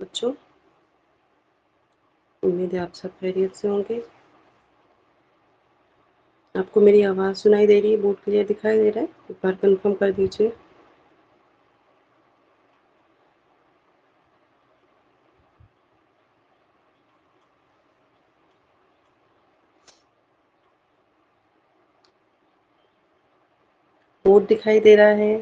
بچوں، امید ہے آپ سب خیریت سے ہوں گے۔ آپ کو میری آواز سنائی دے رہی ہے؟ بہت کلیئر دکھائی دے رہا ہے؟ ایک بار کنفرم کر دیجیے۔ بورڈ دکھائی دے رہا ہے؟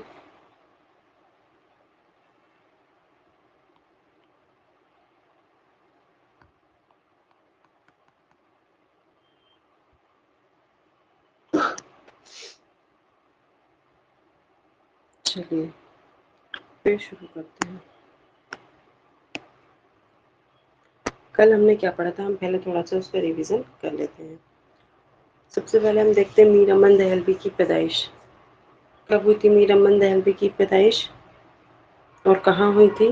چلیے پھر شروع کرتے ہیں۔ کل ہم نے کیا پڑھا تھا؟ ہم پہلے تھوڑا سا اس کا ریویژن کر لیتے ہیں۔ سب سے پہلے ہم دیکھتے ہیں میر امن دہلوی کی پیدائش کب ہوئی تھی۔ میر امن دہلوی کی پیدائش اور کہاں ہوئی تھی؟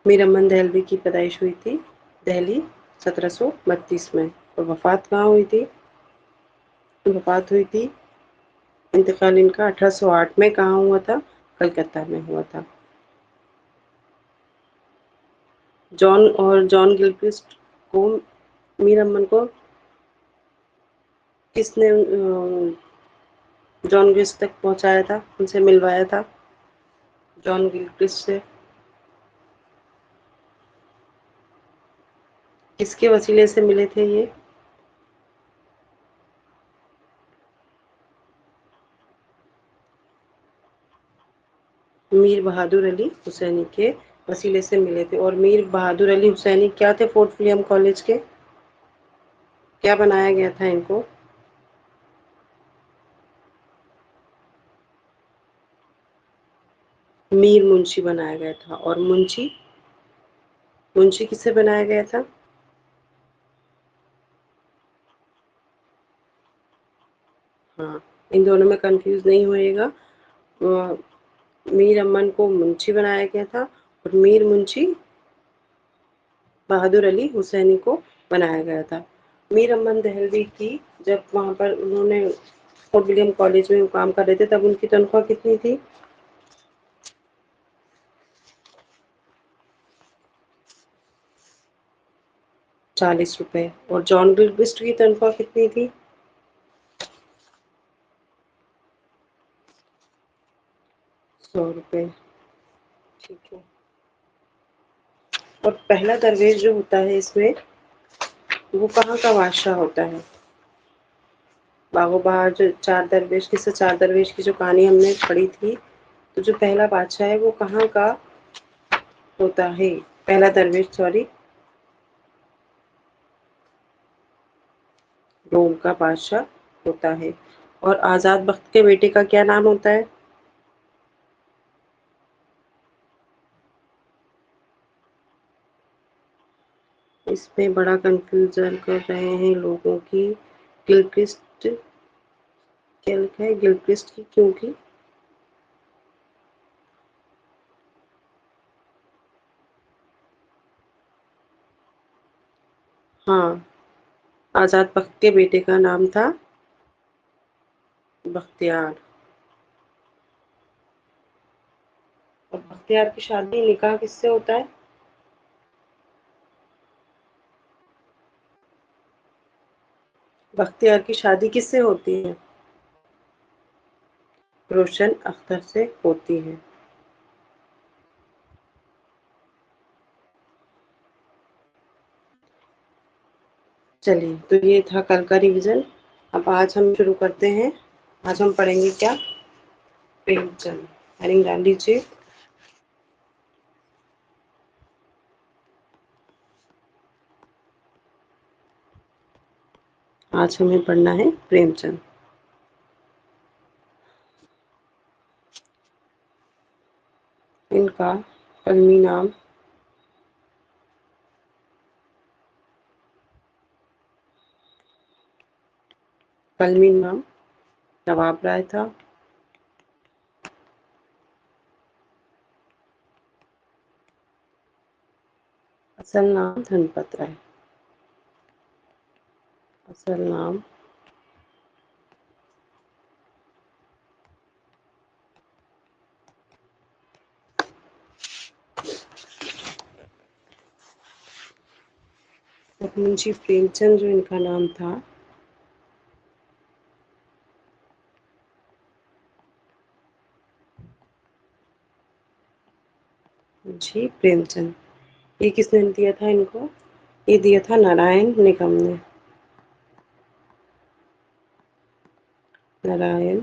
میر امن دہلوی کی پیدائش ہوئی تھی دہلی 1732 میں، اور وفات کہاں ہوئی تھی؟ وفات ہوئی تھی، انتقال ان کا 1808 میں کہاں ہوا تھا؟ کلکتہ میں ہوا تھا۔ جان گلکرسٹ کو، میر امن کو کس نے جان گلکرسٹ تک پہنچایا تھا، ان سے ملوایا تھا؟ جان گلکرسٹ سے کس کے وسیلے سے ملے تھے یہ؟ میر بہادر علی حسینی کے وسیلے سے ملے تھے۔ اور میر بہادر علی حسینی کیا تھے فورٹ ولیم کالج کے؟ کیا بنایا گیا تھا ان کو؟ میر منشی بنایا گیا تھا۔ اور منشی کسے بنایا گیا تھا؟ ہاں، ان دونوں میں کنفیوز نہیں ہوئے گا۔ میر امن کو منشی بنایا گیا تھا، اور میر منشی بہادر علی حسینی کو بنایا گیا تھا۔ میر امن دہلوی کی جب وہاں پر انہوں نے فورٹ ولیم کالج میں کام کر رہے تھے، تب ان کی تنخواہ کتنی تھی؟ 40 روپے۔ اور جان گلکرسٹ کی تنخواہ کتنی تھی؟ 100 روپے۔ ٹھیک ہے۔ اور پہلا درویش جو ہوتا ہے اس میں، وہ کہاں کا بادشاہ ہوتا ہے؟ باغ و بہار جو چار درویش کی سے چار درویش کی جو کہانی ہم نے پڑھی تھی، تو جو پہلا بادشاہ ہے وہ کہاں کا ہوتا ہے؟ پہلا درویش، سوری، روم کا بادشاہ ہوتا ہے۔ اور آزاد بخت کے بیٹے کا کیا نام ہوتا ہے؟ اس میں بڑا کنفیوژن کر رہے ہیں لوگوں کی۔ گلکرسٹ کیا لکھا ہے؟ گلکرسٹ کی کیوں کی؟ ہاں، آزاد بخت کے بیٹے کا نام تھا بختیار۔ اور بختیار کی شادی نکاح کس سے ہوتا ہے؟ بختیار کی شادی کس سے ہوتی ہے؟ روشن اختر سے ہوتی ہے۔ چلیے، تو یہ تھا کل کا ریویژن۔ اب آج ہم شروع کرتے ہیں۔ آج ہم پڑھیں گے کیا؟ پریم چند۔ ہیڈنگ ڈال لیجیے۔ آج ہمیں پڑھنا ہے پریم چند۔ ان کا فلمی نام نواب رائے تھا۔ اصل نام دھنپت رائے۔ اصل نام منشی پریم چند جو ان کا نام تھا، منشی پریم چند، یہ کس نے دیا تھا ان کو؟ یہ دیا تھا نارائن نکم نے، نارائن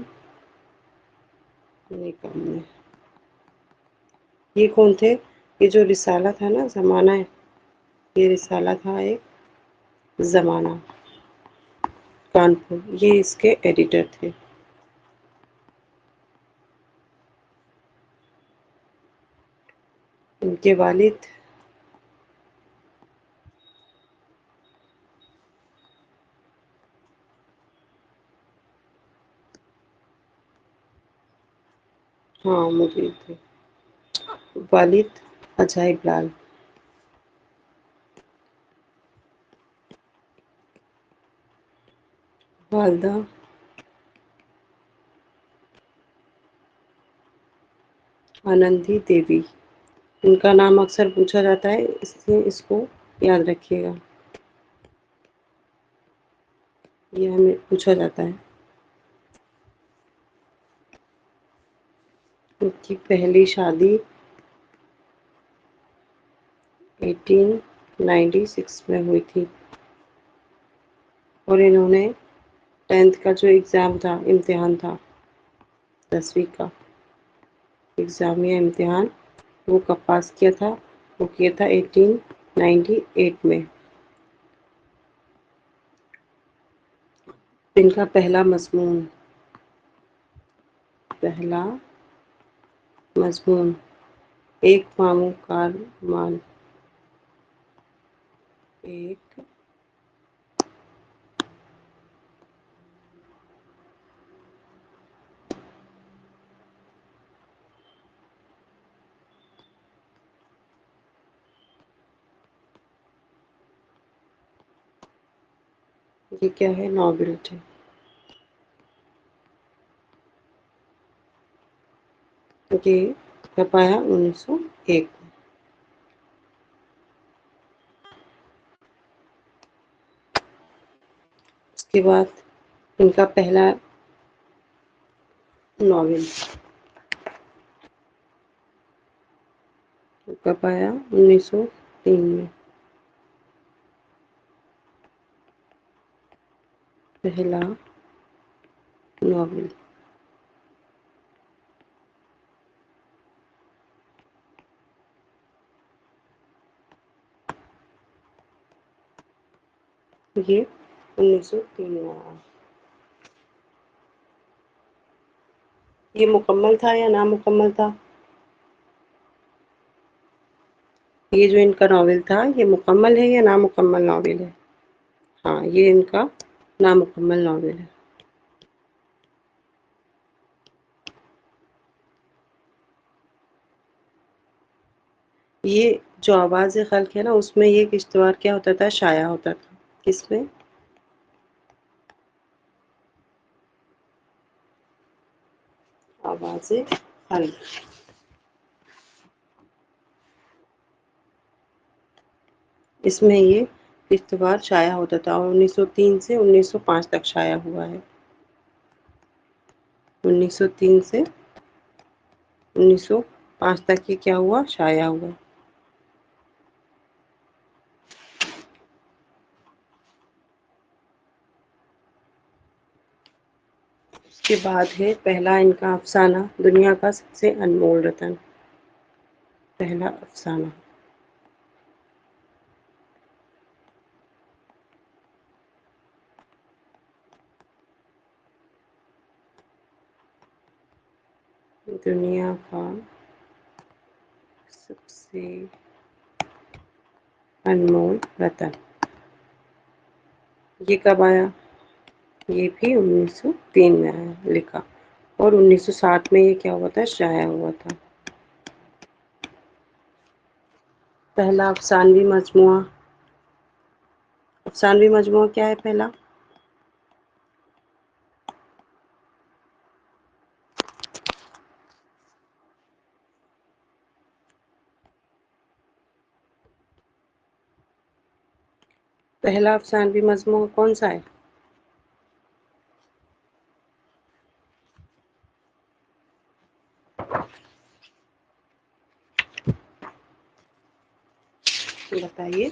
نکم نے۔ یہ کون تھے؟ یہ جو رسالہ تھا نا زمانہ ہے، یہ رسالہ تھا ایک زمانہ کانپور، یہ اس کے ایڈیٹر تھے۔ ان کے والد ہاں مدیر تھے، والد عجائب لال، والدہ آنندی دیوی۔ ان کا نام اکثر پوچھا جاتا ہے، اس لیے اس کو یاد رکھیے گا، یہ ہمیں پوچھا جاتا ہے۔ ان کی پہلی شادی 1896 میں ہوئی تھی، اور انہوں نے 10th کا جو ایگزام تھا، امتحان تھا 10ویں کا ایگزامیہ امتحان، وہ کب پاس کیا تھا؟ وہ کیا تھا 1898 میں۔ ان کا پہلا مضمون ایک ماموں کا مال، ایک یہ کیا ہے؟ ناول تھے۔ یہ کب آیا؟ 1901۔ اس کے بعد ان کا پہلا ناول کب آیا؟ 1903 میں۔ پہلا ناول یہ 1903 میں آیا۔ یہ مکمل تھا یا نامکمل تھا؟ یہ جو ان کا ناول تھا، یہ مکمل ہے یا نامکمل ناول ہے؟ ہاں، یہ ان کا نامکمل ناول ہے۔ یہ جو آواز خلق ہے نا، اس میں یہ کشتوار کیا ہوتا تھا؟ شائع ہوتا تھا۔ کس میں؟ آواز خلق، اس میں یہ کشتوار شائع ہوتا تھا، اور 1903 سے 1905 تک شائع ہوا ہے۔ 1903 سے 1905 تک یہ کیا ہوا؟ شائع ہوا۔ اس کے بعد ہے پہلا ان کا افسانہ، دنیا کا سب سے انمول رتن۔ پہلا افسانہ دنیا کا سب سے انمول رتن۔ یہ کب آیا؟ یہ بھی 1903 میں آیا لکھا، اور 1907 میں یہ کیا ہوا تھا؟ شائع ہوا تھا۔ پہلا افسانوی مجموعہ، افسانوی مجموعہ کیا ہے پہلا؟ پہلا افسانوی مجموعہ کون سا ہے؟ بتائیے۔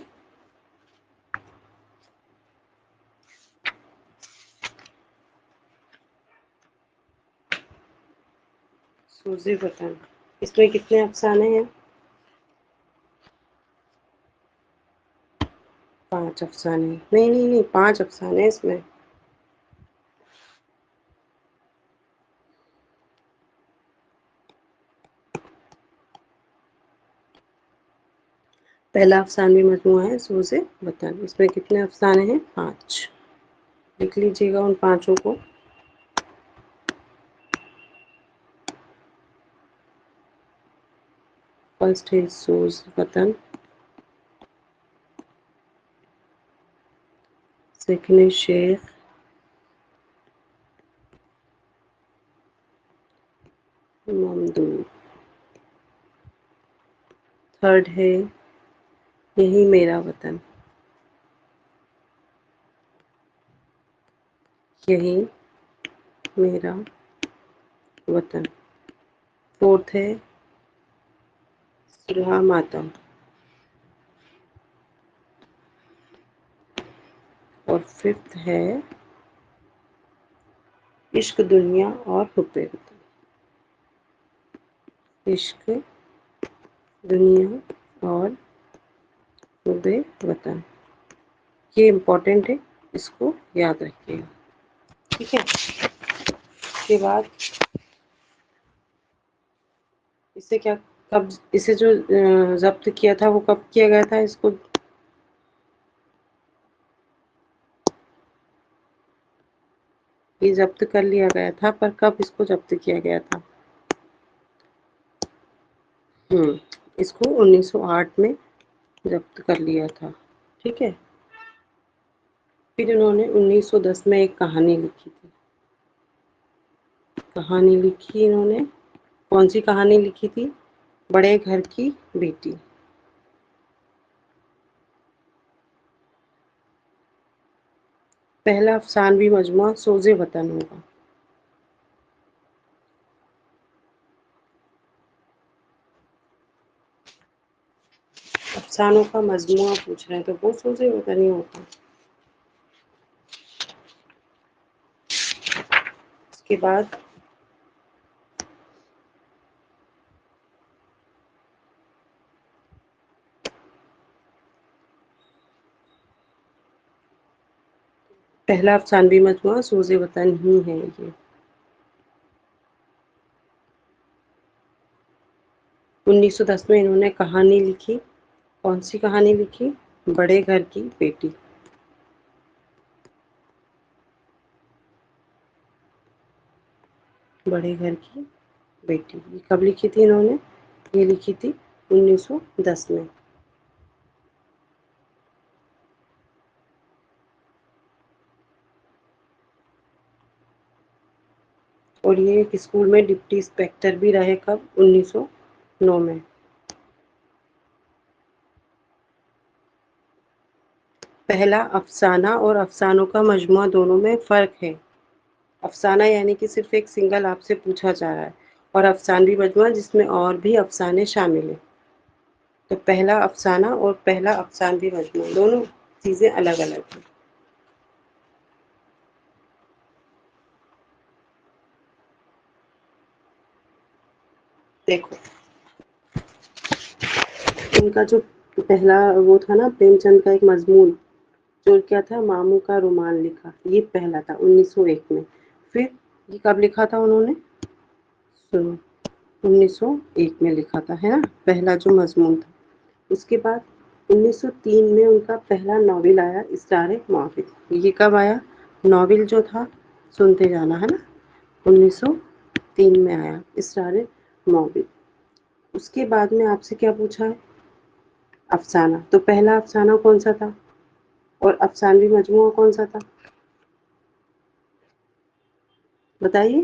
سوز وطن۔ اس میں کتنے افسانے ہیں؟ 5 افسانے؟ نہیں نہیں نہیں، 5 افسانے ہیں اس میں۔ پہلا افسانوی مجموعہ ہے سوز وطن، اس میں کتنے افسانے ہیں؟ 5۔ لکھ لیجیے گا ان 5 کو۔ فرسٹ ہے سوز وطن، سیکنڈ ہے شیخ ممدوح، تھرڈ ہے یہی میرا وطن، یہی میرا وطن، فورتھ ہے سلہ ماتم، اور ففتھ ہے عشق دنیا اور حب وطن۔ عشق دنیا اور حب وطن، یہ امپورٹنٹ ہے، اس کو یاد رکھیے گا، ٹھیک ہے۔ اس کے بعد اسے کیا، کب اسے جو ضبط کیا تھا وہ کب کیا گیا تھا اس کو؟ یہ ضبط کر لیا گیا تھا، پر کب اس کو ضبط کیا گیا تھا؟ اس کو 1908 میں ضبط کر لیا تھا، ٹھیک ہے۔ پھر انہوں نے 1910 میں ایک کہانی لکھی تھی۔ کہانی لکھی انہوں نے، کون سی کہانی لکھی تھی؟ بڑے گھر کی بیٹی۔ پہلا افسانوی مجموعہ سوز وطن ہوگا۔ افسانوں کا مجموعہ پوچھ رہے ہیں تو وہ سوز وطن ہی ہوتا۔ اس کے بعد پہلا افسانوی مجموعہ سوز وطن ہی ہے یہ۔ 1910 میں انہوں نے کہانی لکھی، کون سی کہانی لکھی؟ بڑے گھر کی بیٹی۔ بڑے گھر کی بیٹی، یہ کب لکھی تھی انہوں نے؟ یہ لکھی تھی 1910 میں۔ اور یہ ایک اسکول میں ڈپٹی انسپیکٹر بھی رہے، کب؟ 1909 میں۔ پہلا افسانہ اور افسانوں کا مجموعہ دونوں میں فرق ہے۔ افسانہ یعنی کہ صرف ایک سنگل آپ سے پوچھا جا رہا ہے، اور افسانوی مجموعہ جس میں اور بھی افسانے شامل ہیں۔ تو پہلا افسانہ اور پہلا افسانوی مجموعہ دونوں چیزیں الگ الگ ہیں۔ دیکھو، ان کا جو پہلا وہ تھا نا پریم چند کا ایک مضمون جو کیا تھا، ماموں کا رومال لکھا، یہ پہلا تھا 1901 میں۔ پھر یہ کب لکھا تھا انہوں نے؟ سنو، 1901 میں لکھا تھا، ہے نا، پہلا جو مضمون تھا۔ اس کے بعد 1903 میں ان کا پہلا ناول آیا، اسرار معافی۔ یہ کب آیا ناول جو تھا؟ سنتے جانا، ہے نا، 1903 میں آیا اسرار معافی۔ اس کے بعد میں آپ سے کیا پوچھا ہے؟ افسانہ۔ تو پہلا افسانہ کون سا تھا اور افسانوی مجموعہ کون سا تھا؟ بتائیے۔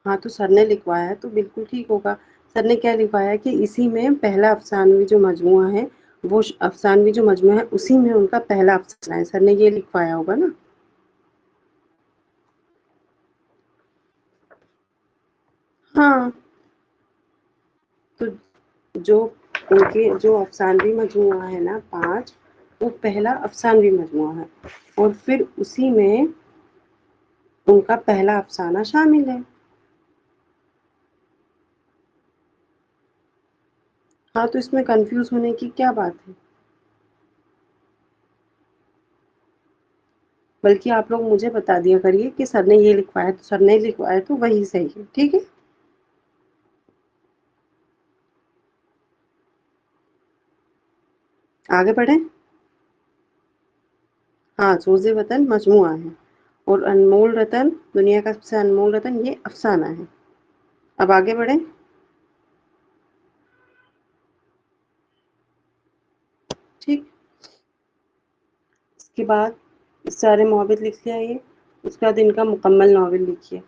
ہاں تو سر نے لکھوایا ہے تو بالکل ٹھیک ہوگا۔ سر نے کیا لکھوایا کہ اسی میں پہلا افسانوی جو مجموعہ ہے وہ افسانوی جو مجموعہ ہے اسی میں ان کا پہلا افسانہ ہے، سر نے یہ لکھوایا ہوگا نا۔ ہاں تو جو ان کے جو افسانوی مجموعہ ہے نا 5، وہ پہلا افسانوی مجموعہ ہے اور پھر اسی میں ان کا پہلا افسانہ شامل ہے۔ ہاں تو اس میں کنفیوز ہونے کی کیا بات ہے؟ بلکہ آپ لوگ مجھے بتا دیا کریے کہ سر نے یہ لکھوایا تو سر نے لکھوایا تو وہی صحیح ہے، ٹھیک ہے۔ آگے بڑھیں۔ ہاں سوز وطن مجموعہ ہے اور انمول رتن دنیا کا سب سے انمول رتن یہ افسانہ ہے۔ اب آگے بڑھیں۔ ٹھیک، اس کے بعد سارے محبت لکھ لے آئیے، اس کے بعد ان کا مکمل ناول لکھیے۔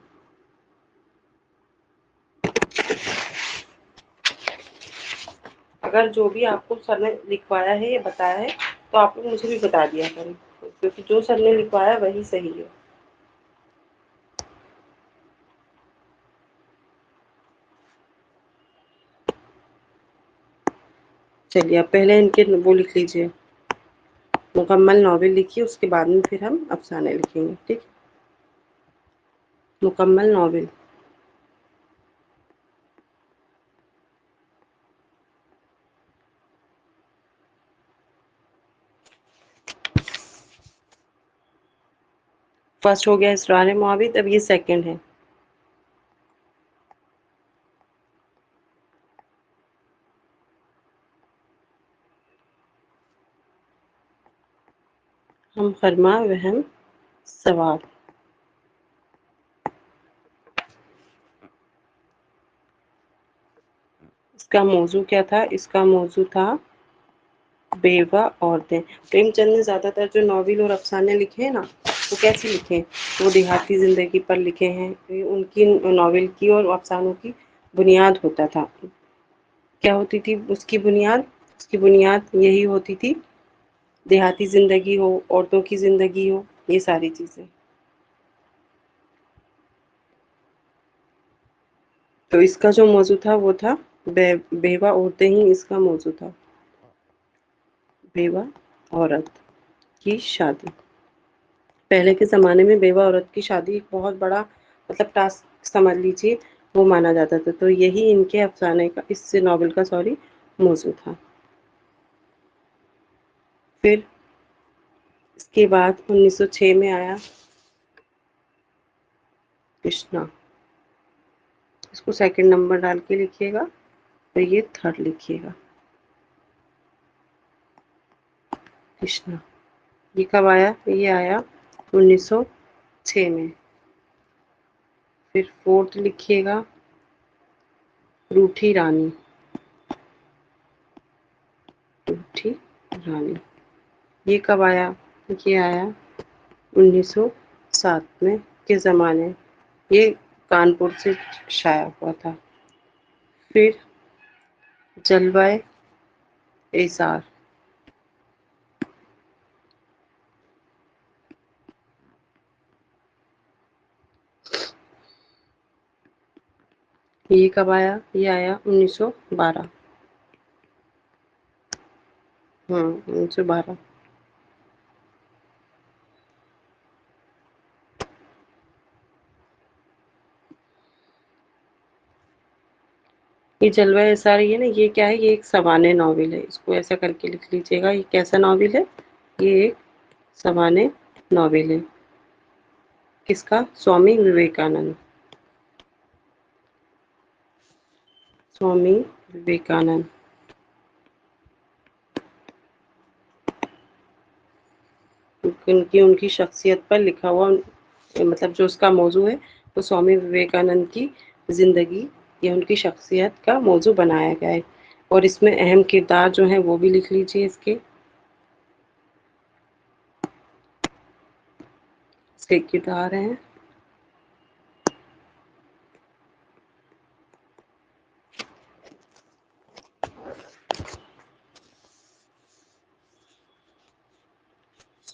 اگر جو بھی آپ کو سر نے لکھوایا ہے یا بتایا ہے تو آپ لوگ مجھے بھی بتا دیا کریں، کیونکہ جو سر نے لکھوایا وہی صحیح ہے۔ چلیے اب پہلے ان کے وہ لکھ لیجیے، مکمل ناول لکھیے، اس کے بعد میں پھر ہم افسانے لکھیں گے، ٹھیک۔ مکمل ناول۔ فرسٹ ہو گیا اسرار معاوید، اب یہ سیکنڈ ہے۔ ہم فرما وہم سوال۔ اس کا موضوع کیا تھا؟ اس کا موضوع تھا بیوہ عورتیں۔ پریم چند نے زیادہ تر جو ناول اور افسانے لکھے ہیں نا وہ کیسے لکھے ہیں؟ وہ دیہاتی زندگی پر لکھے ہیں۔ ان کی ناول کی اور افسانوں کی بنیاد ہوتا تھا، کیا ہوتی تھی اس کی بنیاد؟ اس کی بنیاد یہی ہوتی تھی دیہاتی زندگی ہو، عورتوں کی زندگی ہو، یہ ساری چیزیں۔ تو اس کا جو موضوع تھا وہ تھا بیوہ عورتیں ہی اس کا موضوع تھا، بیوہ عورت کی شادی۔ پہلے کے زمانے میں بیوہ عورت کی شادی ایک بہت بڑا مطلب ٹاسک سمجھ لیجیے، وہ مانا جاتا تھا، تو یہی ان کے افسانے کا، اس سے ناول کا سوری موضوع تھا۔ پھر اس کے بعد 1906 میں آیا کشنا، اس کو سیکنڈ نمبر ڈال کے لکھیے گا اور یہ تھرڈ لکھیے گا، کشنا۔ یہ کب آیا؟ یہ آیا 1906 میں۔ پھر فورتھ لکھیے گا روٹھی رانی، روٹھی رانی۔ یہ کب آیا؟ یہ آیا 1907 میں کے زمانے، یہ کانپور سے شائع ہوا تھا۔ پھر جلوہ ایثار، یہ کب آیا؟ یہ آیا 1912، 1912۔ یہ جلوہ ایثار یہ نا، یہ کیا ہے؟ یہ ایک سوانح ناول ہے، اس کو ایسا کر کے لکھ لیجیے گا۔ یہ کیسا ناول ہے؟ یہ ایک سوانح ناول ہے، کس کا؟ سوامی وویکانند، سوامی وویکانند۔ ان کی شخصیت پر لکھا ہوا، مطلب جو اس کا موضوع ہے وہ سوامی وویکانند کی زندگی یا ان کی شخصیت کا موضوع بنایا گیا ہے، اور اس میں اہم کردار جو ہیں وہ بھی لکھ لیجیے اس کے۔ اس کے کردار ہیں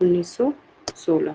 1916।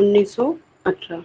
1918।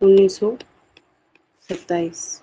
1927।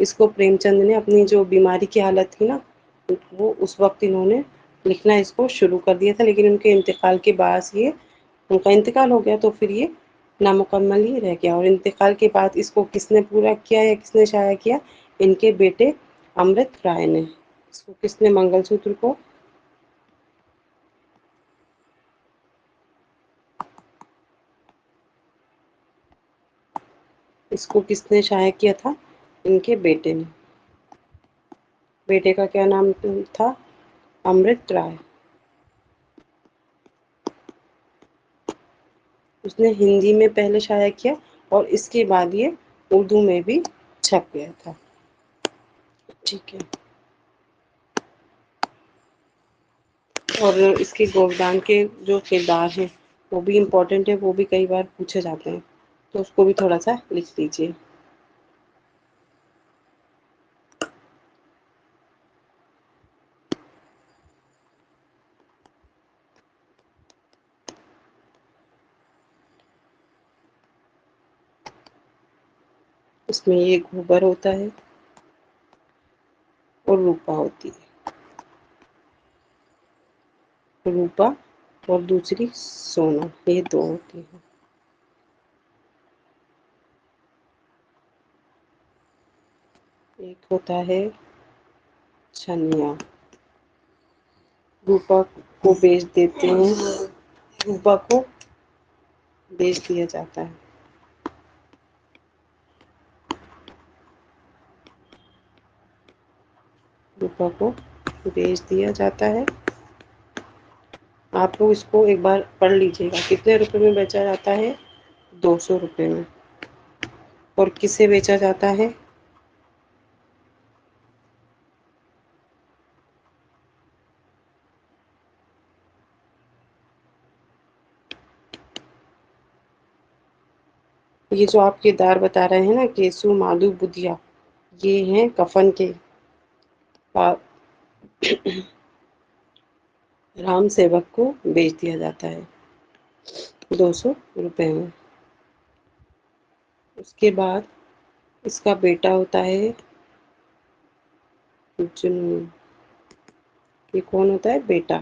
اس کو پریم چند نے اپنی جو بیماری کی حالت تھی نا، وہ اس وقت انہوں نے لکھنا اس کو شروع کر دیا تھا، لیکن ان کے انتقال کے بعد یہ ان کا انتقال ہو گیا تو پھر یہ نامکمل ہی رہ گیا، اور انتقال کے بعد اس کو کس نے پورا کیا یا کس نے شائع کیا؟ ان کے بیٹے امرت رائے نے۔ اس کو کس نے منگل سوتر کو اس کو کس نے شائع کیا تھا؟ ان کے بیٹے نے۔ بیٹے کا کیا نام تھا؟ امرت رائے۔ اس نے ہندی میں پہلے شائع کیا اور اس کے بعد یہ اردو میں بھی چھپ گیا تھا۔ ٹھیک ہے، اور اس کے گوردان کے جو کردار ہیں وہ بھی امپورٹنٹ ہے، وہ بھی کئی بار پوچھے جاتے ہیں، تو اس کو بھی تھوڑا سا لکھ لیجیے۔ اس میں یہ گوبر ہوتا ہے اور روپا ہوتی ہے۔ روپا اور دوسری سونا، یہ دو ہوتی ہیں۔ ایک ہوتا ہے چھنیا، روپا کو بیچ دیتے ہیں، روپا کو بیچ دیا جاتا ہے۔ روپا کو بیچ دیا جاتا ہے۔ آپ لوگ اس کو ایک بار پڑھ لیجیے گا، کتنے روپے میں بیچا جاتا ہے؟ 200 روپے میں۔ اور کسے بیچا جاتا ہے؟ یہ جو آپ کردار بتا رہے ہیں نا، کیسو مادو بدھیا، یہ ہیں کفن کے رام سیوک کو بیچ دیا جاتا ہے 200 روپے میں۔ اس کے بعد اس کا بیٹا ہوتا ہے جنون۔ یہ کون ہوتا ہے؟ بیٹا۔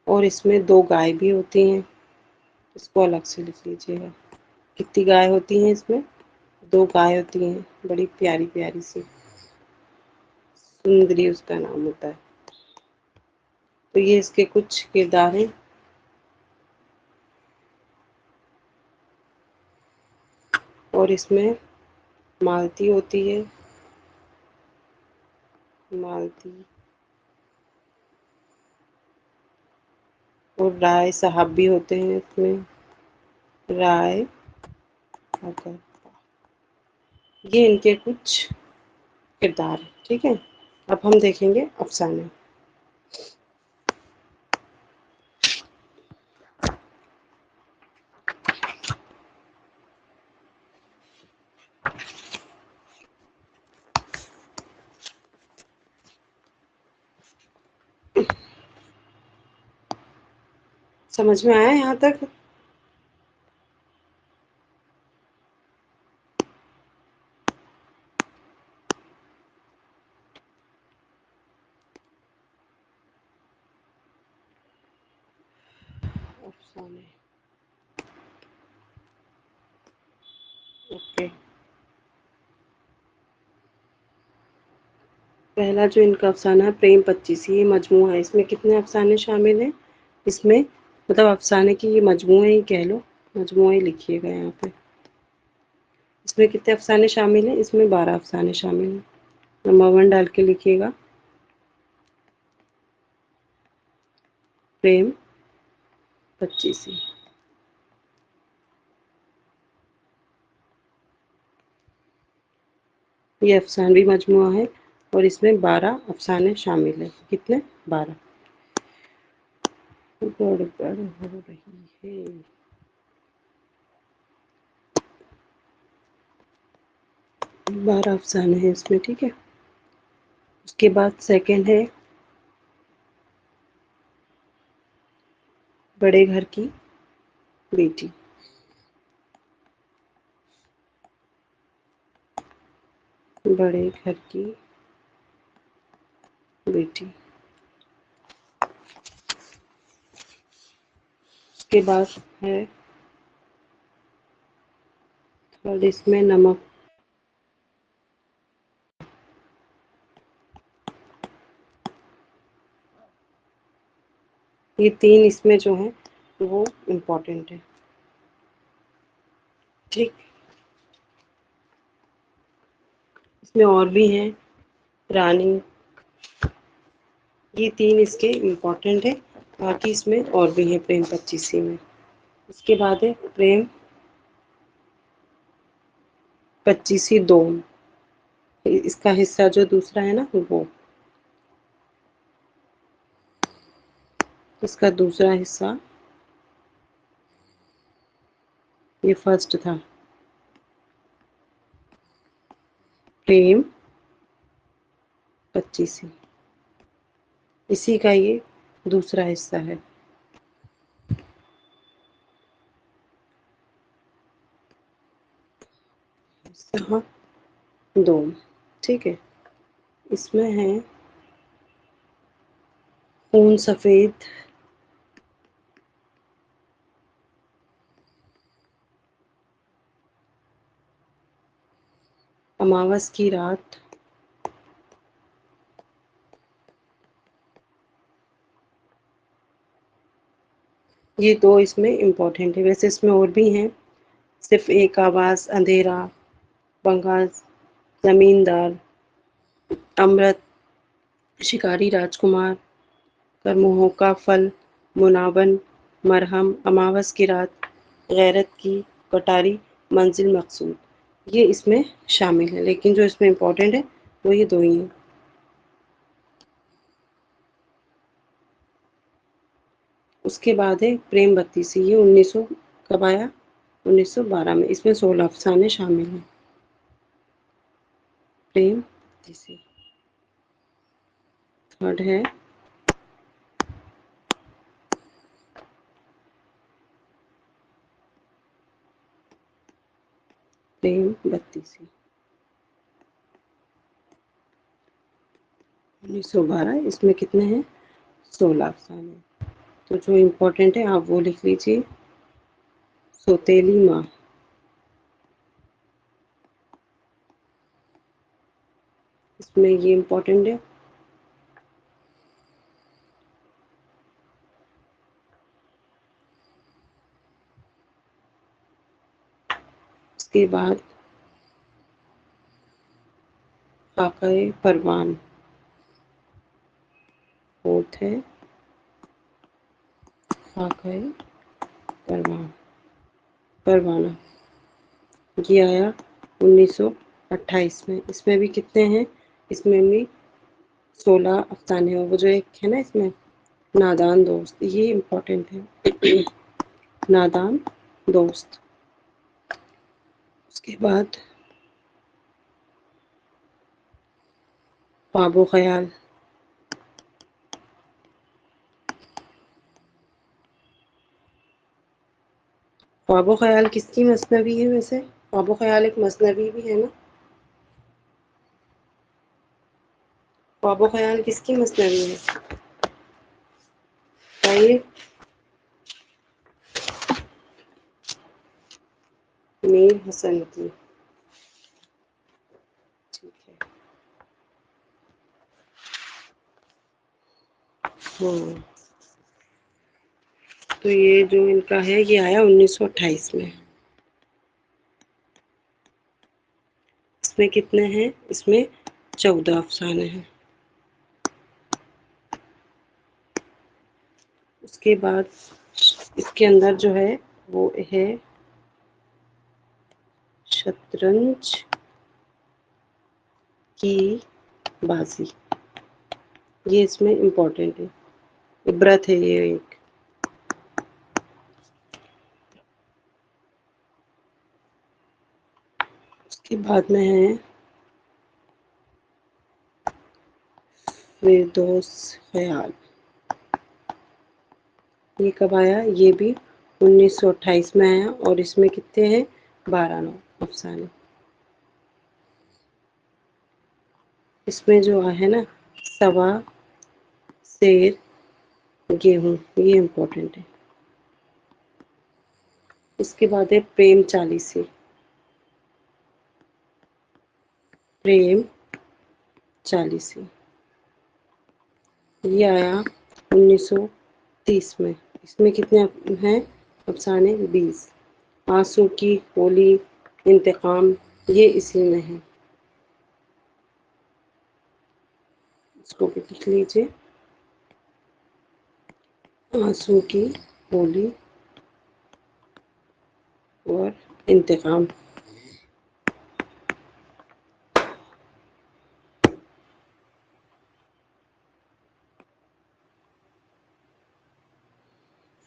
اور اس میں 2 گائے بھی ہوتی ہیں، اس کو الگ سے لکھ لیجیے گا۔ کتنی گائے ہوتی ہیں اس میں؟ 2 گائے ہوتی ہیں، بڑی پیاری پیاری سی، سندری اس کا نام ہوتا ہے۔ تو یہ اس کے کچھ کردار ہیں۔ اور اس میں مالتی ہوتی ہے، مالتی، اور رائے صاحب بھی ہوتے ہیں اس میں، رائے اگر، یہ ان کے کچھ کردار ہیں۔ ٹھیک ہے، اب ہم دیکھیں گے افسانے۔ سمجھ میں آیا یہاں تک؟ افسانے، اوکے۔ پہلا جو ان کا افسانہ ہے پریم پچیسی، یہ مجموعہ ہے، اس میں کتنے افسانے شامل ہیں؟ اس میں مطلب افسانے کی یہ مجموعہ ہی کہہ لو، مجموعہ ہی لکھیے گا یہاں پہ۔ اس میں کتنے افسانے شامل ہیں؟ اس میں 12 افسانے شامل ہیں۔ نمبر 1 ڈال کے لکھیے گا، پریم پچیسی۔ یہ افسانوی مجموعہ ہے اور اس میں 12 افسانے شامل ہیں۔ کتنے؟ 12۔ گڑبڑ ہو رہی ہے۔ 12 افسانے ہیں اس میں، ٹھیک ہے۔ اس کے بعد سیکنڈ ہے بڑے گھر کی بیٹی۔ بڑے گھر کی بیٹی. اس کے بعد ہے تھرڈ اس میں نمک. یہ تین اس میں جو ہیں وہ امپورٹنٹ ہے. ٹھیک. اس میں اور بھی ہیں رانی. یہ تین اس کے امپورٹنٹ ہیں. باقی اس میں اور بھی ہیں پریم پچیسی میں. اس کے بعد ہے پریم پچیسی دوم. اس کا حصہ جو دوسرا ہے نا وہ اس کا دوسرا حصہ یہ فرسٹ تھا. پریم پچیسی اسی کا یہ دوسرا حصہ ہے. یہاں دوم. ٹھیک ہے. اس میں ہے خون سفید. اماوس کی رات. یہ دو اس میں امپورٹنٹ ہے. ویسے اس میں اور بھی ہیں صرف ایک آواز اندھیرا بنگال زمیندار امرت شکاری راجکمار کرموہوں کا پھل مناون مرہم اماوس کی رات غیرت کی کٹاری منزل مقصود. یہ اس میں شامل ہے لیکن جو اس میں امپورٹنٹ ہے وہ یہ دو ہی ہیں. اس کے بعد ہے پریم بتیسی. یہ 1900 کب آیا 1912 میں. اس میں 16 افسانے شامل ہیں. پریم بتیسی. تھرڈ ہے پریم بتیسی 1912. اس میں کتنے ہیں 16 افسانے. تو جو امپورٹنٹ ہے آپ وہ لکھ لیجیے. سوتیلی ماں. اس میں یہ امپورٹنٹ ہے. اس کے بعد خاکہ پروان. فورتھ ہے خاکہ پروانہ. یہ آیا 1928 میں. اس میں بھی کتنے ہیں اس میں بھی 16 افسانے ہیں. وہ جو ایک ہے نا اس میں نادان دوست یہ امپورٹنٹ ہے. نادان دوست. اس کے بعد خواب و خیال. خواب و خیال کس کی مثنوی ہے ویسے؟ خواب و خیال ایک مثنوی بھی ہے نا. خواب و خیال کس کی مثنوی ہے بتائیے. میر حسن کی. ٹھیک ہے. ہوں. تو یہ جو ان کا ہے یہ آیا 1928 میں. اس میں کتنے ہیں اس میں 14 افسانے ہیں. اس کے بعد اس کے اندر جو ہے وہ ہے شطرنج کی بازی. یہ اس میں امپورٹنٹ ہے. عبرت ہے یہ ایک. اس کے بعد میں ہے فردوس خیال. یہ کب آیا یہ بھی 1928 میں آیا اور اس میں کتنے ہیں 12 افسانے. اس میں جو ہے نا سوا، سیر، گیہوں، یہ امپورٹنٹ ہے. اس کے بعد ہے پریم چالیسی. پریم چالیسی یہ آیا 1930 میں. اس میں کتنے ہیں افسانے؟ 20. آنسو کی ہولی، انتقام، یہ اسی میں ہے. اس کو بھی لکھ لیجیے. آنسو کی ہولی اور انتقام.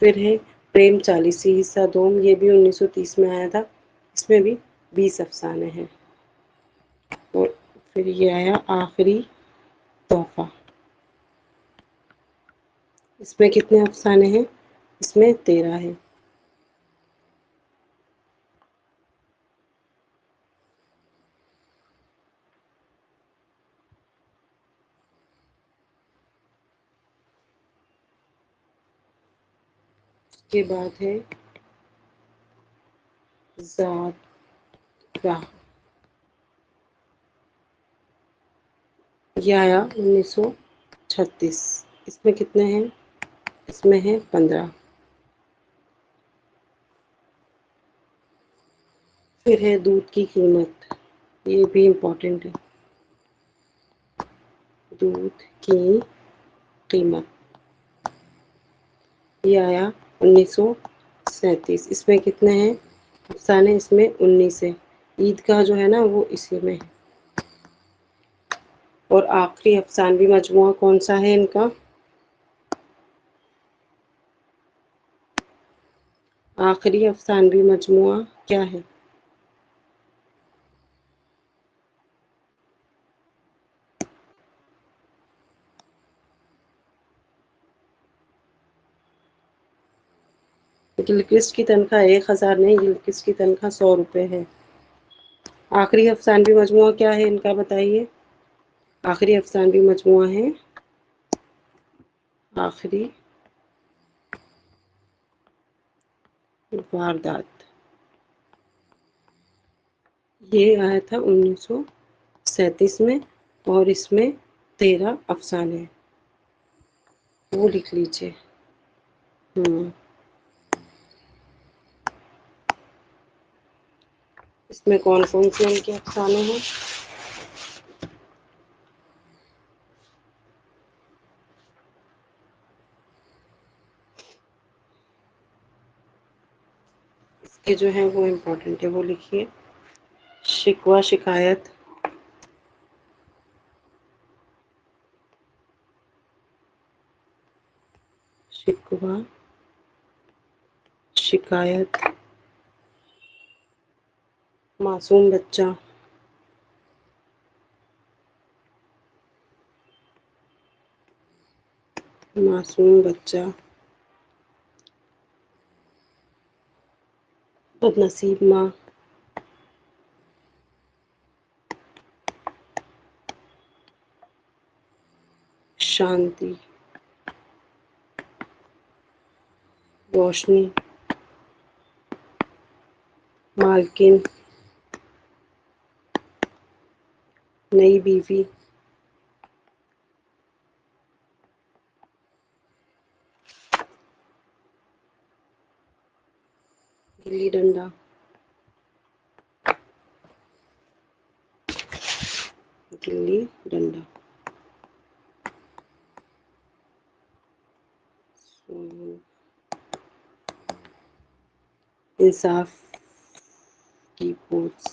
پھر ہے پریم چالیسی حصہ دوم. یہ بھی 1930 میں آیا تھا. اس میں بھی 20 افسانے ہیں. اور پھر یہ آیا آخری تحفہ. اس میں کتنے افسانے ہیں؟ اس میں 13 ہے. اس کے بعد ہے زاد راہ. یہ آیا 1936. اس میں کتنے ہیں؟ اس میں ہے 15. پھر ہے دودھ کی قیمت. یہ بھی امپورٹنٹ ہے. دودھ کی قیمت یہ آیا 1937. اس میں کتنے ہیں افسانے؟ اس میں 19 ہے. عید کا جو ہے نا وہ اسی میں ہے. اور آخری افسانوی مجموعہ کون سا ہے ان کا؟ آخری افسانوی مجموعہ کیا ہے؟ گلکرسٹ کی تنخواہ 1000 نہیں، گلکرسٹ کی تنخواہ 100 روپے ہے. آخری افسانوی مجموعہ کیا ہے ان کا بتائیے؟ آخری افسانوی مجموعہ ہے آخری واردات. یہ آیا تھا 1937 میں. اور اس میں 13 افسانے ہیں. وہ لکھ لیجیے. اس میں کون کون سے ان کے افسانے ہیں؟ اس کے جو ہیں وہ امپورٹنٹ ہے، وہ لکھیے. شکوہ شکایت، شکوہ شکایت، معصوم بچہ، معصوم بچہ، بد نصیب ماں، شانتی، روشنی، مالکن، نئی بیوی، گلی ڈنڈا، گلی ڈنڈا، انصاف کی پوچھ،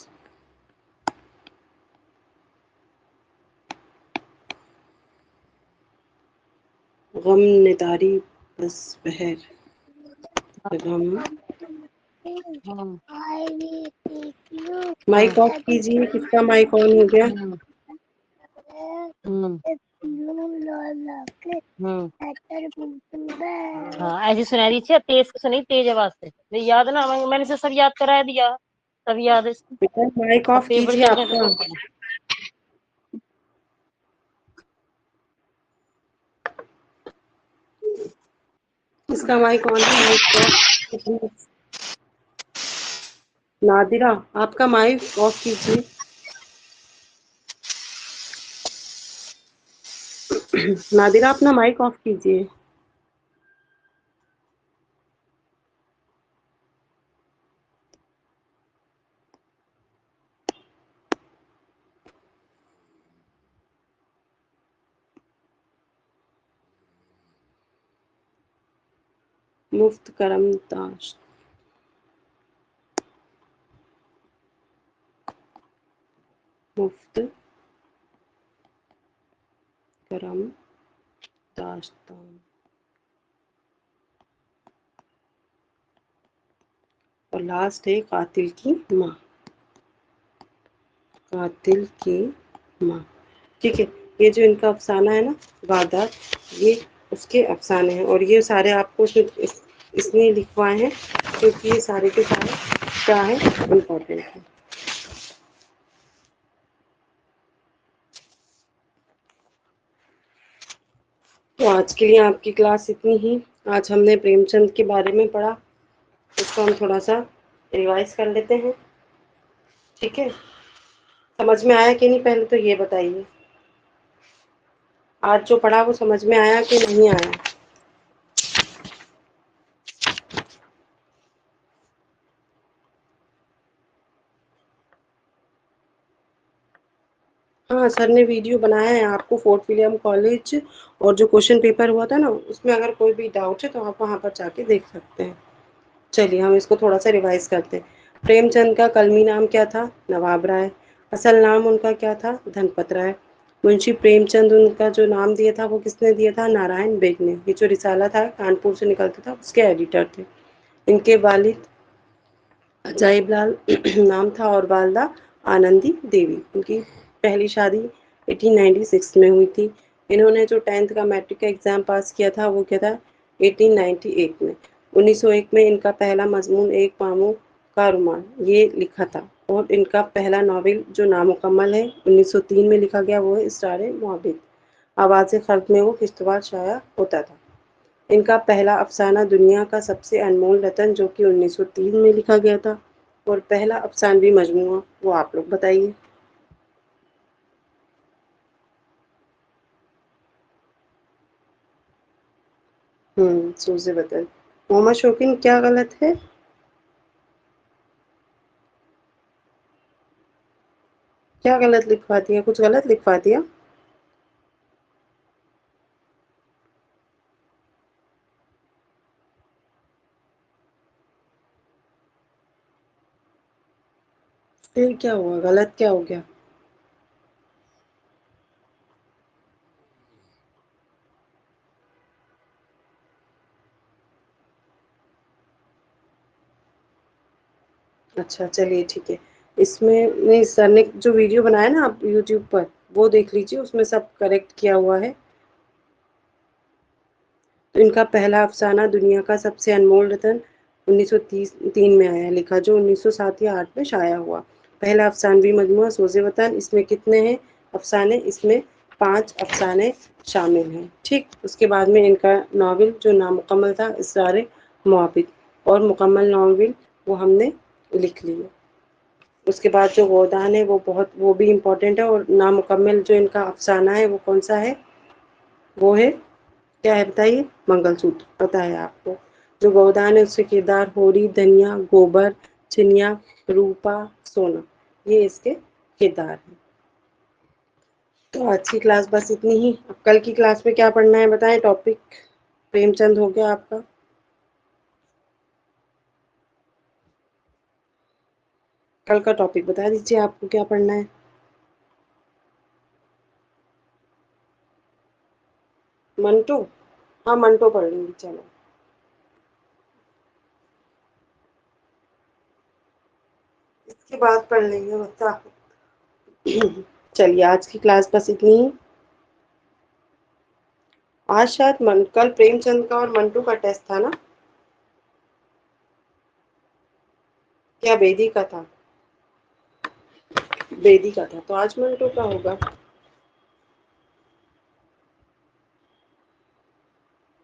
غم نثاری بس بہر، غم. مائک آف کیجیے. کس کا مائک آن ہو گیا؟ ہاں ایسی سنا دیجیے، تیز سنی، تیز آواز سے. یاد نا، میں نے سب یاد کرا دیا، سب یاد ہے. بیٹا مائک اب آف پیپر کیجیے چل آپ رہے کا. تو اس کا مائک آن ہے، مائک آف. نادرہ آپ کا مائک آف کیجیے. نادرہ اپنا مائک آف کیجیے. مفت کرم داشت. مفت کرم داشتان. اور لاسٹ ہے قاتل کی ماں. قاتل کی ماں. ٹھیک ہے، یہ جو ان کا افسانہ ہے نا واردات، یہ اس کے افسانے ہیں، اور یہ سارے آپ کو اس نے لکھوائے ہیں کیونکہ یہ سارے کے سارے کیا ہے، امپورٹنٹ ہے. تو آج کے لیے آپ کی کلاس اتنی ہی. آج ہم نے پریم چند کے بارے میں پڑھا، اس کو ہم تھوڑا سا ریوائز کر لیتے ہیں. ٹھیک ہے، سمجھ میں آیا کہ نہیں پہلے تو یہ بتائیے. آج جو پڑھا وہ سمجھ میں آیا کہ نہیں آیا؟ ہاں سر نے ویڈیو بنایا ہے آپ کو فورٹ ولیم کالج، اور جو کوشچن پیپر ہوا تھا نا اس میں اگر کوئی بھی ڈاؤٹ ہے تو آپ وہاں پر جا کے دیکھ سکتے ہیں. چلیے ہم اس کو تھوڑا سا ریوائز کرتے ہیں. پریم چند کا کلمی نام کیا تھا؟ نواب رائے. اصل نام ان کا کیا تھا؟ دھنپت رائے. منشی پریم چند ان کا جو نام دیا تھا وہ کس نے دیا تھا؟ نارائن بیگ نے. یہ جو رسالہ تھا کانپور سے نکلتا تھا اس کے ایڈیٹر تھے. ان کے والد عجائب لال نام تھا اور والدہ آنندی دیوی. ان کی پہلی شادی 1896 میں ہوئی تھی. انہوں نے جو 10th کا میٹرک کا ایگزام پاس کیا تھا وہ کیا تھا؟ 1898 میں. 1901 میں ان کا پہلا مضمون ایک پاموں کا رومال یہ لکھا تھا. اور ان کا پہلا ناول جو نامکمل ہے 1903 میں لکھا گیا وہ ہے اسرار محبت. آواز خلق میں وہ کشتوار شائع ہوتا تھا. ان کا پہلا افسانہ دنیا کا سب سے انمول رتن جو کہ 1903 میں لکھا گیا تھا. اور پہلا افسانوی مجموعہ وہ آپ لوگ بتائیے. سوزے بطن. محمد شوقین کیا غلط ہے؟ کیا غلط لکھوا دیا؟ کچھ غلط لکھوا دیا؟ پھر کیا ہوا؟ غلط کیا ہو گیا؟ اچھا چلیے ٹھیک ہے. اس میں سر نے جو ویڈیو بنایا نا آپ یوٹیوب پر وہ دیکھ لیجیے، اس میں سب کریکٹ کیا ہوا ہے. تو ان کا پہلا افسانہ دنیا کا سب سے انمول رتن 1903 میں آیا لکھا جو 1907 یا 8 میں شائع ہوا. پہلا افسانوی مجموعہ سوز وطن. اس میں کتنے ہیں افسانے؟ اس میں 5 افسانے شامل ہیں. ٹھیک، اس کے بعد میں ان کا ناول جو نامکمل تھا اسرار محبت، اور مکمل ناول وہ ہم نے لکھ لی ہے. اس کے بعد جو گودان ہے وہ بھی امپورٹنٹ ہے. اور نامکمل جو ان کا افسانہ ہے وہ کون سا ہے؟ وہ ہے کیا ہے بتائیے؟ منگل سوتر. پتہ ہے آپ کو. جو گودان ہے اس کے کردار ہوری، دھنیا، گوبر، چنیا، روپا، سونا، یہ اس کے کردار ہیں. تو آج کی کلاس بس اتنی ہی. اب کل کی کلاس میں کیا پڑھنا ہے بتائیں؟ ٹاپک پریم چند ہو گیا آپ کا. کل کا ٹاپک بتا دیجیے آپ کو کیا پڑھنا ہے. منٹو. ہاں منٹو پڑھ لیں گے چلو. اس کے بعد پڑھ لیں گے بتا. چلیے آج کی کلاس بس اتنی ہی. آج شاید کل پریم چند کا اور منٹو کا ٹیسٹ تھا نا؟ کیا بیدی کا تھا؟ بیدی کا تھا تو آج منٹو کا ہوگا.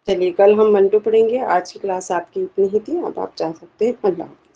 چلیے کل ہم منٹو پڑھیں گے، آج کی کلاس آپ کی اتنی ہی تھی، اب آپ جا سکتے ہیں، اللہ حافظ۔